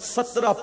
17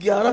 11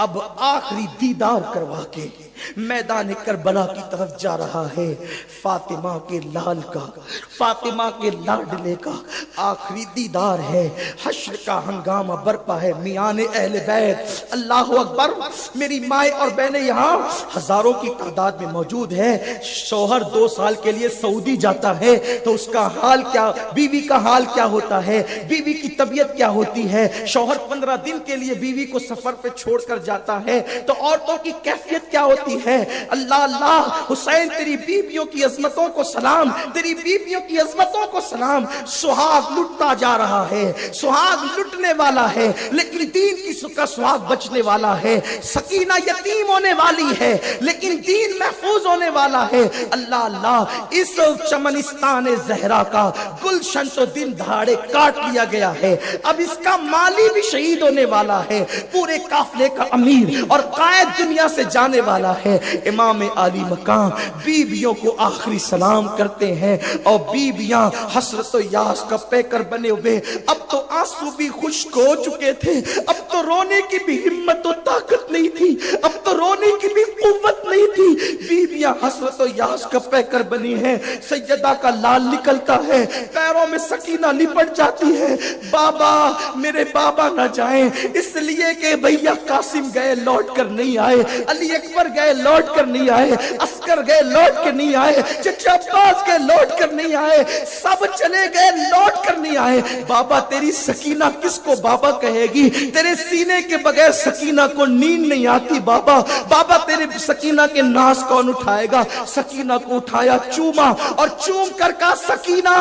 اب آخری دیدار کروا کے میدان کربلا کی طرف جا رہا ہے. فاطمہ کے لال کا، فاطمہ کے لاڈلے کا آخری دیدار ہے. حشر کا ہنگامہ برپا ہے. میان اہل بیت، اللہ اکبر. میری مائیں اور بہنیں یہاں ہزاروں کی تعداد میں موجود ہے. شوہر 2 سال کے لیے سعودی جاتا ہے تو اس کا حال کیا، بیوی کا حال کیا ہوتا ہے، بیوی کی طبیعت کیا ہوتی ہے. شوہر 15 دن کے لیے بیوی کو سفر پہ چھوڑ کر جاتا ہے تو عورتوں کی کیفیت کیا ہوتی ہے. اللہ اللہ، حسین تیری بیویوں کی عظمتوں کو سلام، تیری بیویوں کی عظمتوں کو سلام. سہاگ لٹتا جا رہا ہے، سہاگ لٹنے والا ہے، لیکن دین کی کا سہاگ بچنے والا ہے. سکینہ یتیم ہونے والی ہے لیکن دین محفوظ ہونے والا ہے. اللہ اللہ، اس چمنستان زہرا کا گلشن تو دن دہاڑے کاٹ لیا گیا ہے. اب اس کا مالی بھی شہید ہونے والا ہے. پورے قافلے کا امیر اور قائد دنیا سے جانے والا ہے. امام عالی مقام بیویوں کو آخری سلام کرتے ہیں اور بیویاں حسرت و یاس کا پیکر بنے ہوئے. اب تو آنسو بھی خشک ہو چکے تھے، اب تو رونے کی بھی ہمت و طاقت نہیں تھی، اب تو رونے کی بھی قوت نہیں تھی. بیویاں حسرت و یاس کا پیکر بنی ہیں. سیدہ کا لال نکلتا ہے، پیروں میں سکینہ لپٹ جاتی ہے. بابا، میرے بابا نہ جائیں، اس لیے کہ بھیا قاسم گئے لوٹ کر نہیں آئے، علی اکبر گئے لوٹ کر نہیں آئے، عسکر گئے لوٹ کر نہیں آئے، چچا عباس گئے لوٹ کر نہیں آئے، سب چلے گئے لوٹ کر نہیں آئے. بابا تیری سکینہ کس کو بابا کہے گی؟ تیرے سینے کے بغیر سکینہ کو نیند نہیں آتی. بابا بابا تیرے سکینہ کے ناز کون اٹھائے گا؟ سکینہ کو اٹھایا، چوما اور چوم کر کہا سکینہ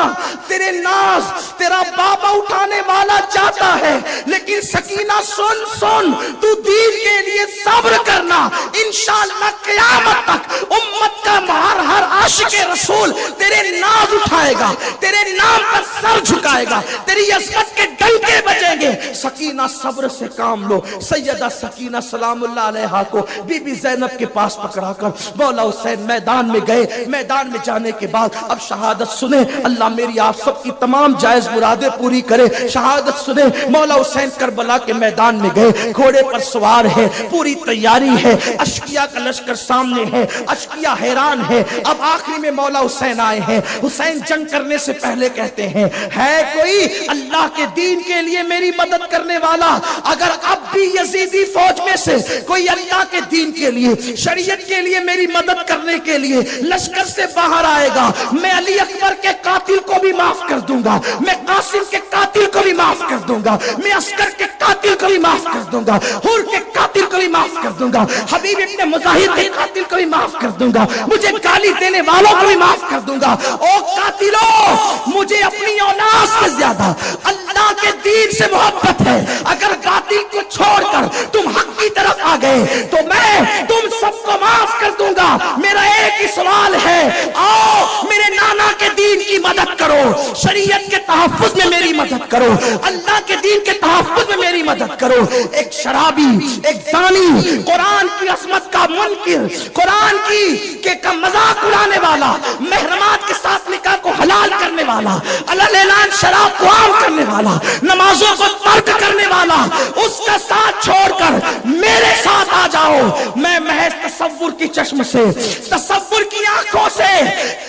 تیرے ناز تیرا بابا اٹھانے والا چاہتا ہے، لیکن سکینہ سن سن، تو دین کے لیے صبر کرنا. انشاءاللہ قیامت تک امت کا ہر عاشق رسول تیرے ناز اٹھائے گا، تیرے نام پر سر جھکائے گا، تیری عظمت کے ڈنکے بجیں گے. سکینہ صبر سے کام لو. سیدہ سکینہ سلام اللہ علیہا کو بی بی زینب کے پاس پکڑا کر مولا حسین میدان میں گئے. میدان میں جانے کے بعد اب شہادت سنیں. اللہ میری آپ سب کی تمام جائز مرادیں پوری کرے. شہادت سنیں. مولا حسین کربلا کے میدان میں گئے، گھوڑے پر سوار ہے، پوری تیاری ہے، اشقیاء کا لشکر سامنے ہے، اشقیاء حیران ہے. اب آخری میں مولا حسین آئے ہیں. حسین جنگ کرنے سے پہلے کہتے ہیں، ہے کوئی اللہ کے دین کے لیے میری مدد کرنے والا؟ اگر اب بھی یزیدی فوج میں سے کوئی اللہ کے دین کے لیے، شریعت کے لیے میری مدد کرنے کے لیے لشکر سے باہر آئے گا، میں علی اکبر کے قاتل کو بھی معاف کر دوں گا، میں قاسم کے قاتل کو بھی معاف کر دوں گا، میں عسکر کے قاتل کو بھی معاف کر دوں گا، حور کے قاتل کو بھی معاف کر دوں گا، حبیب ابن مظاہر کے قاتل کو بھی معاف کر دوں گا، مجھے گالی دینے والوں کو بھی معاف کر دوں گا. او قاتلوں، مجھے اپنی اولاد سے زیادہ اللہ کے دین سے محبت ہے. اگر قاتل کو چھوڑ کر تم حق کی طرف آ گئے تو میں تم سب کو معاف کر دوں گا. میرا ایک ہی سوال ہے، آؤ میرے نانا کے دین کی مدد کرو، شریعت کے تحفظ میں میری مدد کرو، اللہ کے دین کے تحفظ میں میری مدد کرو. ایک شرابی، ایک زانی، قرآن کی عظمت کا منکر، قرآن کی کا مذاق اڑانے والا، محرمات کے ساتھ نکاح کو حلال کرنے والا، علل اعلان شراب کو عام کرنے والا، نمازوں کو ترک کرنے والا، اس کا ساتھ چھوڑ کر میرے ساتھ آ جاؤ. میں محض تصور کی چشم سے، تصور کی آنکھوں سے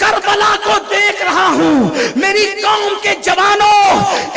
کربلا کو دیکھ رہا ہوں. میری قوم کے جوانوں،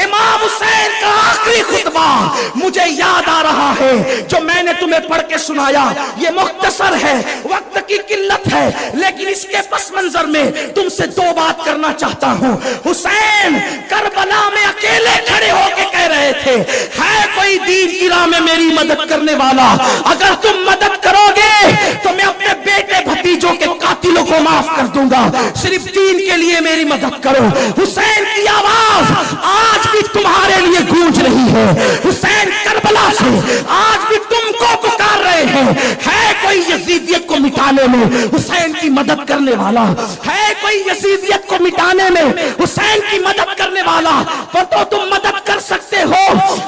امام حسین کا آخری خطبہ مجھے یاد آ رہا ہے جو میں نے تمہیں پڑھ کے سنایا. یہ مختصر ہے، وقت کی قلت ہے، لیکن اس کے پس منظر میں تم سے 2 بات کرنا چاہتا ہوں. حسین کربلا میں اکیلے کھڑے ہو کے کہہ رہے تھے، ہے کوئی دین کی راہ میں میری مدد کرنے والا؟ اگر تم مدد کرو گے تو میں اپنے بیٹے بھتیجوں کے قاتلوں کو معاف کر دوں گا. صرف دین کے لیے میری مدد کرو. حسین کی آواز آج بھی تمہارے لیے گونج رہی ہے. حسین کربلا سے آج بھی تم کو پکار رہے ہیں. ہے کوئی یزیدیت کو مٹانے میں حسین کی مدد کرنے والا؟ ہے کوئی یزیدیت کو مٹانے میں حسین کی مدد کرنے والا؟ پر تو تم مدد کر سکتے ہو.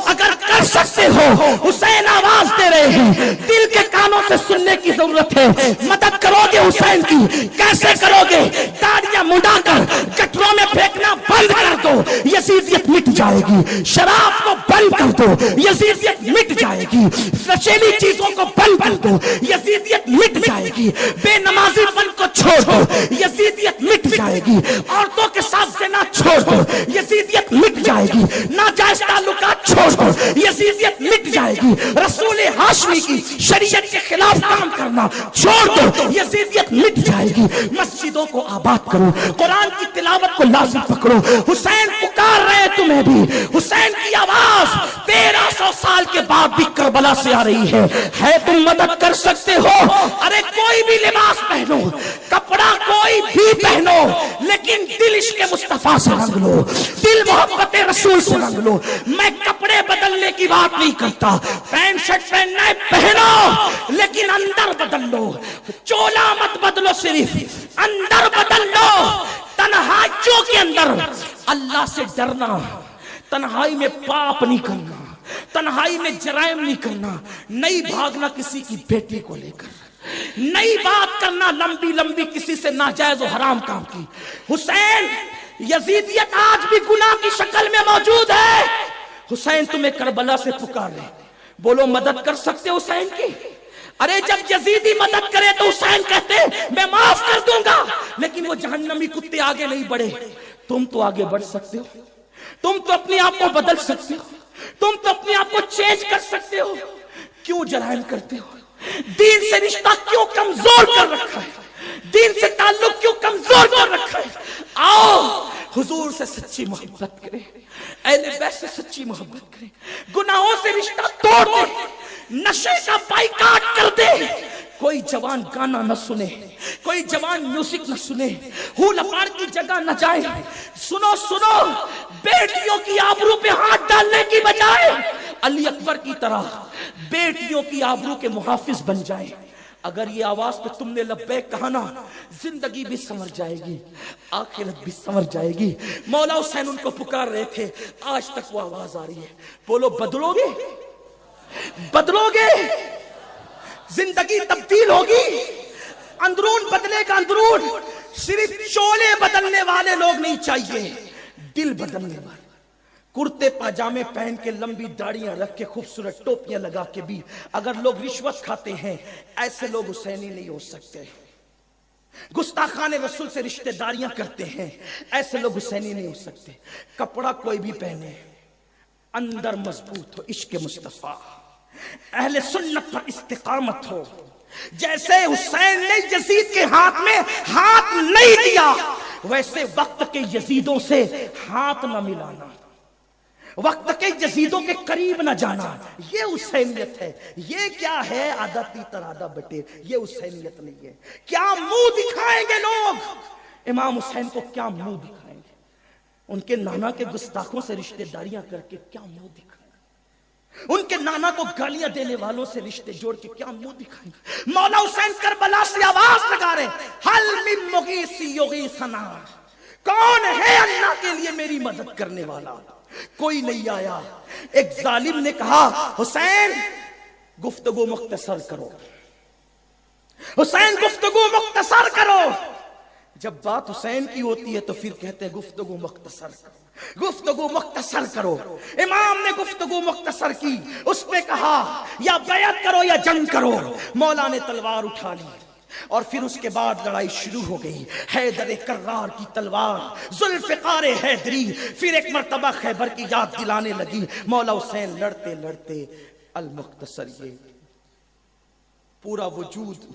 اگر کر سکتے ہو، حسین آواز دے رہے ہیں، دل کے کانوں سے سننے کی ضرورت ہے. مدد کرو گے حسین کی؟ کیسے کرو گے؟ داڑیاں منڈا کر گٹروں میں پھینکنا بند کر دو یزیدیت مٹ جائے گی، شراب کو بند کر دو یزیدیت مٹ جائے گی، نشیلی چیزوں کو بند کر دو یزیدیت مٹ جائے گی، بے نمازی پن کو چھوڑ دو یزیدیت مٹ جائے گی، عورتوں کے ساتھ زنا چھوڑ دو یزیدیت مٹ جائے گی، ناجائز تعلقات چھوڑ دو یزیدیت مٹ جائے گی، رسول ہاشمی کی شریعت کے خلاف کام کرنا چھوڑ دو یزیدیت مٹ جائے گی، مسجدوں کو آباد کرو، قرآن کی تلاوت کو لازم پکڑو، حسین پکار رہے تمہیں بھی، حسین کی آواز 1300 سال کے بعد بھی کربلا سے آ رہی ہے تم مدد کر سکتے ہو، ارے کوئی بھی لباس پہنو، کپڑا کوئی بھی پہنو، لیکن دل عشق مصطفیٰ سے رنگ لو، دل محبت رسول سے رنگ لو۔ میں کپڑے بدلنے کی بات نہیں کرتا، پینٹ شرٹ پہننا ہے پہنو، لیکن اندر بدل لو، چولا مت بدلو، صرف اندر بدل لو۔ تنہائیوں کے اندر اللہ سے ڈرنا، تنہائی میں پاپ نہیں کرنا، تنہائی میں جرائم نہیں کرنا، نہیں بھاگنا کسی کی بیٹی کو لے کر، نہیں بات کرنا لمبی لمبی کسی سے ناجائز و حرام کام کی۔ حسین یزیدیت آج بھی گناہ کی شکل میں موجود ہے، حسین تمہیں کربلا سے پکار رہے، بولو مدد کر سکتے حسین کی؟ ارے جب یزیدی مدد کرے تو حسین کہتے میں معاف کر دوں گا، لیکن وہ جہنمی کتے آگے نہیں بڑھے، تم تو آگے بڑھ سکتے ہو، تم تو اپنے آپ کو بدل سکتے ہو، تم تو اپنے آپ کو چینج کر سکتے ہو، کیوں جرائم کرتے ہو؟ دین سے رشتہ کیوں کمزور کر رکھا ہے؟ دین سے تعلق کیوں کمزور کر رکھا ہے؟ آؤ حضور سے سچی محبت کریں، اہل بیت سے سچی محبت کریں، گناہوں سے رشتہ توڑ دیں، نشے کا بائیکاٹ کر دے، کوئی جوان گانا نہ سنے، کوئی جوان میوزک نہ سنے، ہول پاڑ کی جگہ نہ جائے، سنو سنو، بیٹیوں کی آبرو پہ ہاتھ ڈالنے کی بجائے علی اکبر کی طرح بیٹیوں کی آبرو کے محافظ بن جائیں۔ اگر یہ آواز پہ تم نے لبیک کہا نا، زندگی بھی سنور جائے گی، آخرت بھی سنور جائے گی۔ مولا حسین ان کو پکار رہے تھے، آج تک وہ آواز آ رہی ہے، بولو بدلو گے؟ بدلو گے؟ زندگی تبدیل ہوگی، اندرون بدلے گا، اندرون۔ صرف چولے بدلنے والے لوگ نہیں چاہیے، دل بدلنے والے، کرتے پاجامے پہن کے لمبی داڑیاں رکھ کے خوبصورت ٹوپیاں لگا کے بھی اگر لوگ رشوت کھاتے ہیں، ایسے لوگ حسینی نہیں ہو سکتے۔ گستاخان رسول سے رشتہ داریاں کرتے ہیں، ایسے لوگ حسینی نہیں ہو سکتے۔ کپڑا کوئی بھی پہنے، اندر مضبوط ہو، عشق مصطفیٰ، اہل سنت پر استقامت ہو۔ جیسے حسین نے یزید کے ہاتھ میں ہاتھ نہیں دیا، ویسے وقت کے یزیدوں سے ہاتھ نہ ملانا، وقت کے یزیدوں کے قریب نہ جانا، یہ حسینیت ہے۔ یہ کیا ہے؟ آدھا تیتر آدھا بٹیر، یہ حسینیت نہیں ہے۔ کیا منہ دکھائیں گے لوگ امام حسین کو؟ کیا منہ دکھائیں گے؟ ان کے نانا کے گستاخوں سے رشتہ داریاں کر کے کیا منہ دکھائیں گے؟ ان کے نانا کو گالیاں دینے والوں سے رشتے جوڑ کے کیا منہ دکھائیں گے؟ مولا حسین کربلا سے آواز لگا رہے، حل من مغیث یغیثنا، کون ہے اللہ کے لیے میری مدد کرنے والا؟ کوئی نہیں آیا۔ ایک ظالم نے کہا حسین گفتگو مختصر کرو، حسین گفتگو مختصر کرو۔ جب بات حسین کی ہوتی ہے تو پھر کہتے ہیں گفتگو مختصر کرو، گفتگو مختصر کرو۔ امام نے گفتگو مختصر کی، اس نے کہا یا بیعت کرو یا جنگ کرو۔ مولا نے تلوار اٹھا لی اور پھر اس کے بعد لڑائی شروع ہو گئی۔ حیدر کرار کی تلوار، ذوالفقار حیدری، پھر ایک مرتبہ خیبر کی یاد دلانے لگی۔ مولا حسین لڑتے لڑتے المختصر، یہ پورا وجود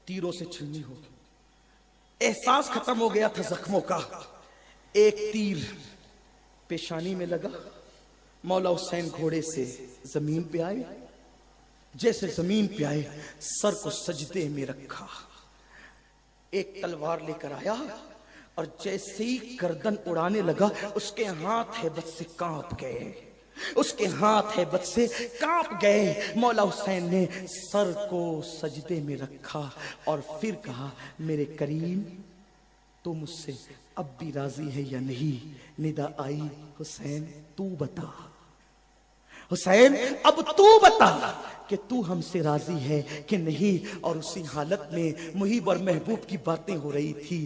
تیروں سے چھلنی ہو گئی، احساس ختم ہو گیا تھا زخموں کا۔ ایک تیر پیشانی میں لگا، مولا حسین گھوڑے سے زمین پہ آئے، جیسے زمین پہ آئے سر کو سجدے میں رکھا، ایک تلوار لے کر آیا اور جیسے ہی گردن اڑانے لگا اس کے ہاتھ ہیبت سے کانپ گئے، اس کے ہاتھ ہیبت سے کانپ گئے۔ مولا حسین نے سر کو سجدے میں رکھا اور پھر کہا میرے کریم تو مجھ سے اب بھی راضی ہے یا نہیں؟ ندا آئی حسین تو بتا، حسین اب تو بتا کہ تو ہم سے راضی ہے کہ نہیں۔ اور اسی حالت میں محب اور محبوب کی باتیں ہو رہی تھی،